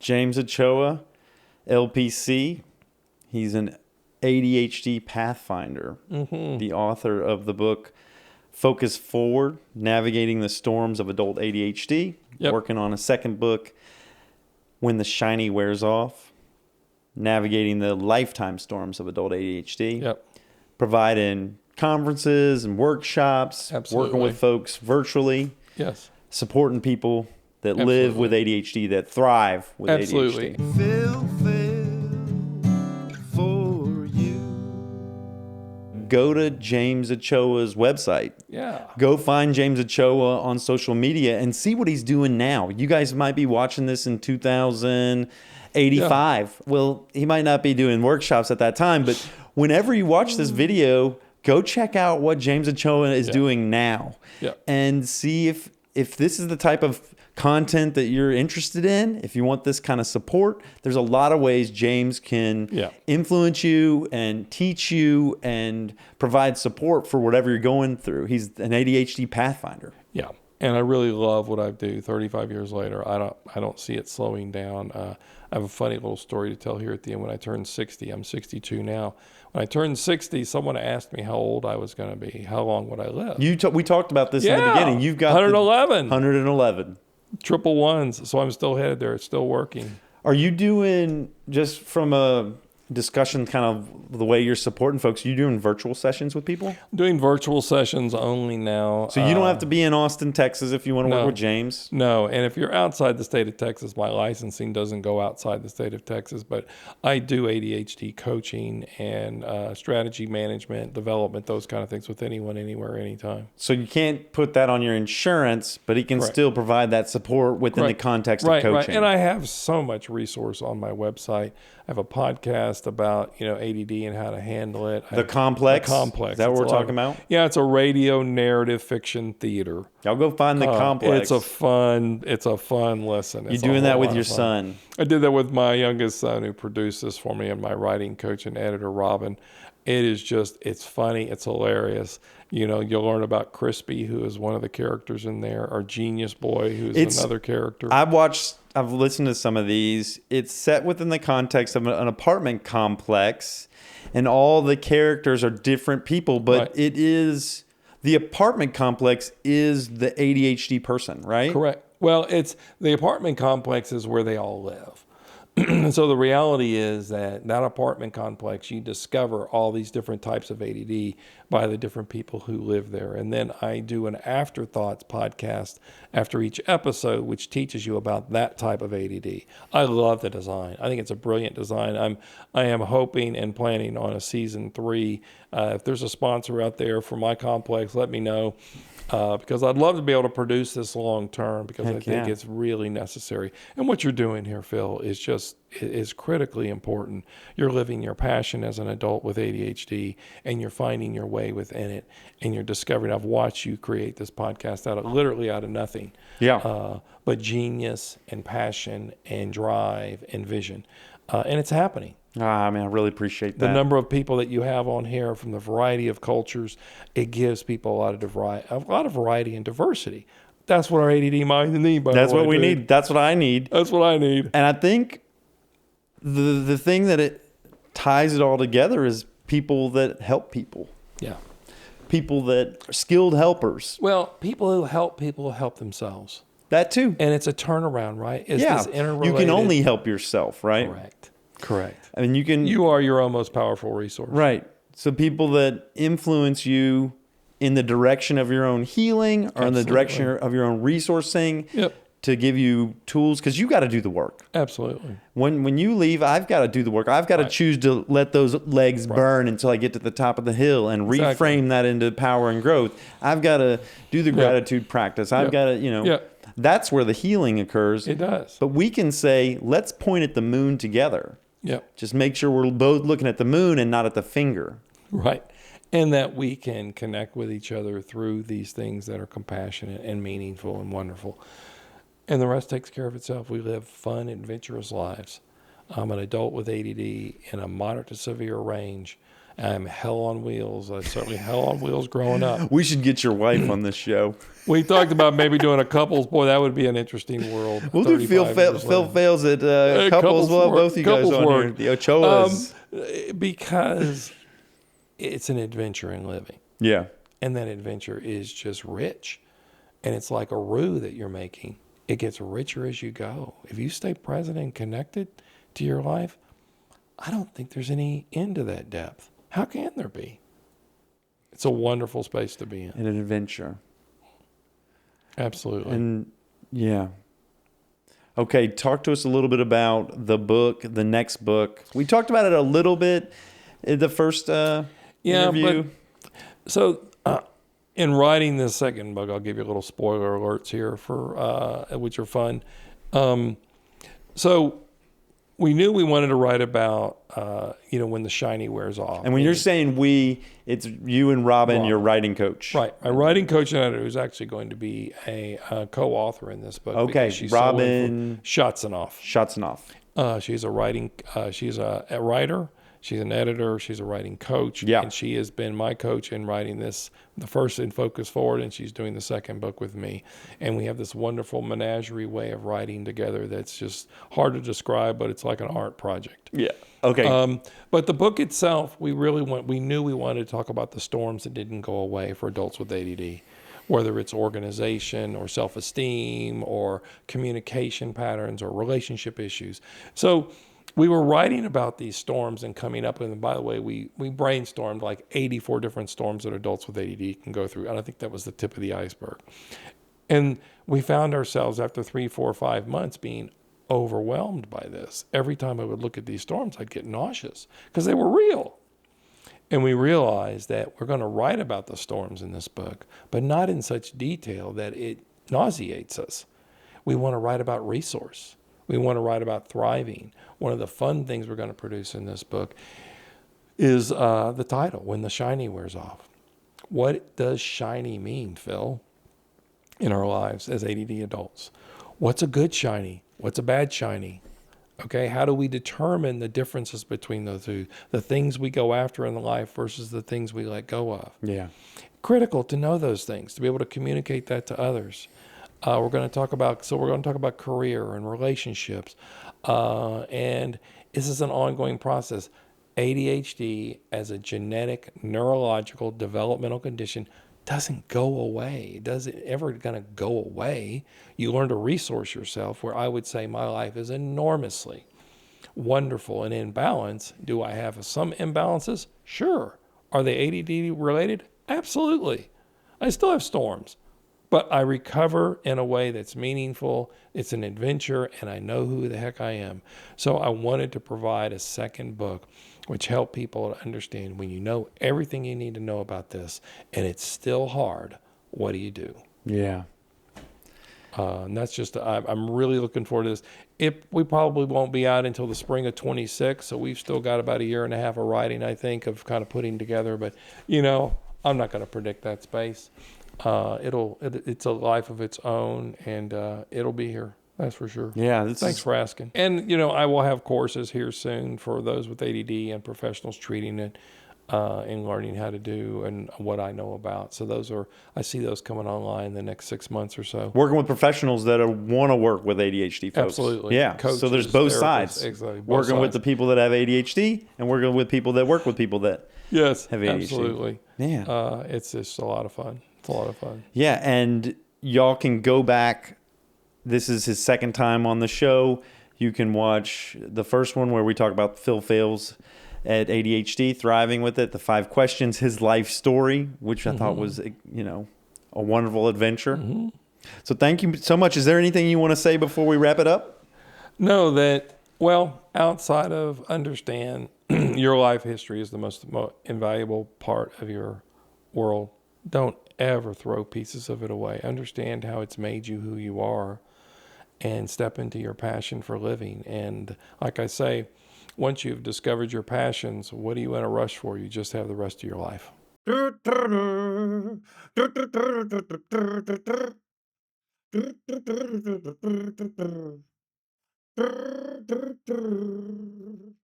James Ochoa, LPC. He's an ADHD Pathfinder, the author of the book Focus Forward, Navigating the Storms of Adult ADHD. Working on a second book, When the Shiny Wears Off, Navigating the Lifetime Storms of Adult ADHD. Providing conferences and workshops, working with folks virtually, supporting people that live with ADHD, that thrive with ADHD. For you. Go to James Ochoa's website. Go find James Ochoa on social media and see what he's doing now. You guys might be watching this in 2085. Well, he might not be doing workshops at that time, but whenever you watch this video, go check out what James Ochoa is doing now and see if this is the type of content that you're interested in. If you want this kind of support, there's a lot of ways James can influence you and teach you and provide support for whatever you're going through. He's an ADHD Pathfinder. And I really love what I do 35 years later. I don't see it slowing down. I have a funny little story to tell here at the end. When I turned 60, I'm 62 now. When I turned 60, someone asked me how old I was going to be. How long would I live? We talked about this in the beginning. You've got 111. 111. Triple ones. So I'm still headed there. It's still working. Are you doing, just from a discussion kind of the way you're supporting folks, you doing virtual sessions with people? I'm doing virtual sessions only now. So you don't have to be in Austin, Texas if you want to work with James? No, and if you're outside the state of Texas, my licensing doesn't go outside the state of Texas, but I do ADHD coaching and strategy management, development, those kind of things with anyone, anywhere, anytime. So you can't put that on your insurance, but he can still provide that support within the context of coaching. Right, and I have so much resource on my website. I have a podcast about, ADD and how to handle it. The Complex? The Complex. Is that what we're talking about? Yeah, it's a radio narrative fiction theater. Y'all go find The Complex. It's a fun listen. You're doing that with your son? I did that with my youngest son, who produced this for me, and my writing coach and editor, Robin. It is it's funny. It's hilarious. You'll learn about Crispy, who is one of the characters in there, or Genius Boy, who's another character. I've listened to some of these. It's set within the context of an apartment complex, and all the characters are different people, but it is, the apartment complex is the ADHD person, right? Correct. Well, the apartment complex is where they all live. So the reality is that apartment complex, you discover all these different types of ADD by the different people who live there. And then I do an Afterthoughts podcast after each episode, which teaches you about that type of ADD. I love the design. I think it's a brilliant design. I am hoping and planning on a season 3. If there's a sponsor out there for my complex, let me know. Because I'd love to be able to produce this long term, because I think it's really necessary. And what you're doing here, Phil, is critically important. You're living your passion as an adult with ADHD, and you're finding your way within it, and you're discovering. I've watched you create this podcast literally out of nothing. But genius and passion and drive and vision, and it's happening. I really appreciate that. The number of people that you have on here from the variety of cultures, it gives people a lot of variety and diversity. That's what our ADD minds need. That's what we need. That's what I need. That's what I need. And I think the thing that it ties it all together is people that help people. Yeah. People that are skilled helpers. Well, people who help themselves. That too. And it's a turnaround, right? This interrelated. You can only help yourself, right? Correct. I mean, you are your own most powerful resource. Right. So people that influence you in the direction of your own healing, or in the direction of your own resourcing, to give you tools, because you got to do the work. Absolutely. When you leave, I've got to do the work. I've got to choose to let those legs burn until I get to the top of the hill and reframe that into power and growth. I've got to do the gratitude practice. I've got to, that's where the healing occurs. It does. But we can say, let's point at the moon together. Just make sure we're both looking at the moon and not at the finger. Right. And that we can connect with each other through these things that are compassionate and meaningful and wonderful. And the rest takes care of itself. We live fun, adventurous lives. I'm an adult with ADD in a moderate to severe range. I'm hell on wheels. I was certainly hell on wheels growing up. We should get your wife on this show. We talked about maybe doing a couples. Boy, that would be an interesting world. We'll do Phil 35 years Phil later. Fails at couples. Well, Work, both of you guys couples on work. here. The Ochoas. Because it's an adventure in living. Yeah. And that adventure is just rich. And it's like a roux that you're making. It gets richer as you go. If you stay present and connected to your life, I don't think there's any end to that depth. How can there be? It's a wonderful space to be in. And an adventure. Absolutely. And yeah. Okay, talk to us a little bit about the book, the next book. We talked about it a little bit in the first interview. So in writing this second book, I'll give you a little spoiler alerts here for which are fun. So we knew we wanted to write about when the shiny wears off. And when you're saying we, it's you and Robin, your writing coach. Right. My writing coach and editor, who's actually going to be a co-author in this book. Okay, Robin Schatzenoff. She's a writing. She's a writer. She's an editor. She's a writing coach. Yeah. And she has been my coach in writing this, the first in Focus Forward, and she's doing the second book with me. And we have this wonderful menagerie way of writing together that's just hard to describe, but it's like an art project. Yeah. Okay. But the book itself, we knew we wanted to talk about the storms that didn't go away for adults with ADD, whether it's organization or self-esteem or communication patterns or relationship issues. So we were writing about these storms and coming up, and by the way, we brainstormed like 84 different storms that adults with ADD can go through. And I think that was the tip of the iceberg. And we found ourselves after 3, 4, 5 months being overwhelmed by this. Every time I would look at these storms, I'd get nauseous because they were real. And we realized that we're going to write about the storms in this book, but not in such detail that it nauseates us. We want to write about resource. We want to write about thriving. One of the fun things we're going to produce in this book is the title, When the Shiny Wears Off. What does shiny mean, Phil, in our lives as ADD adults? What's a good shiny? What's a bad shiny? Okay, how do we determine the differences between the two? The things we go after in life versus the things we let go of. Yeah. Critical to know those things, to be able to communicate that to others. We're going to talk about career and relationships. And this is an ongoing process. ADHD as a genetic, neurological, developmental condition doesn't go away. It doesn't ever going to go away. You learn to resource yourself, where I would say my life is enormously wonderful and in balance. Do I have some imbalances? Sure. Are they ADD related? Absolutely. I still have storms, but I recover in a way that's meaningful. It's an adventure, and I know who the heck I am. So I wanted to provide a second book which help people to understand when you know everything you need to know about this and it's still hard, what do you do? Yeah. And that's just, I'm really looking forward to this. We probably won't be out until the spring of 26, so we've still got about 1.5 years of writing, I think, of kind of putting together. But, I'm not going to predict that space. It's a life of its own, and it'll be here. That's for sure. Yeah. Thanks for asking. And, I will have courses here soon for those with ADD and professionals treating it and learning how to do and what I know about. So I see those coming online in the next 6 months or so. Working with professionals that want to work with ADHD folks. Absolutely. Yeah. Coaches, so there's both therapists, sides. Exactly. Both working sides. with the people that have ADHD and working with people that work with people that have ADHD. Absolutely. Yeah. It's just a lot of fun. It's a lot of fun. Yeah. And y'all can go back. This is his second time on the show. You can watch the first one where we talk about Phil Phails at ADHD, thriving with it, the 5 questions, his life story, which I thought was, a wonderful adventure. Mm-hmm. So thank you so much. Is there anything you want to say before we wrap it up? No, outside of understand your life history is the most invaluable part of your world. Don't ever throw pieces of it away. Understand how it's made you who you are and step into your passion for living. And like I say, once you've discovered your passions, what are you in a rush for? You just have the rest of your life.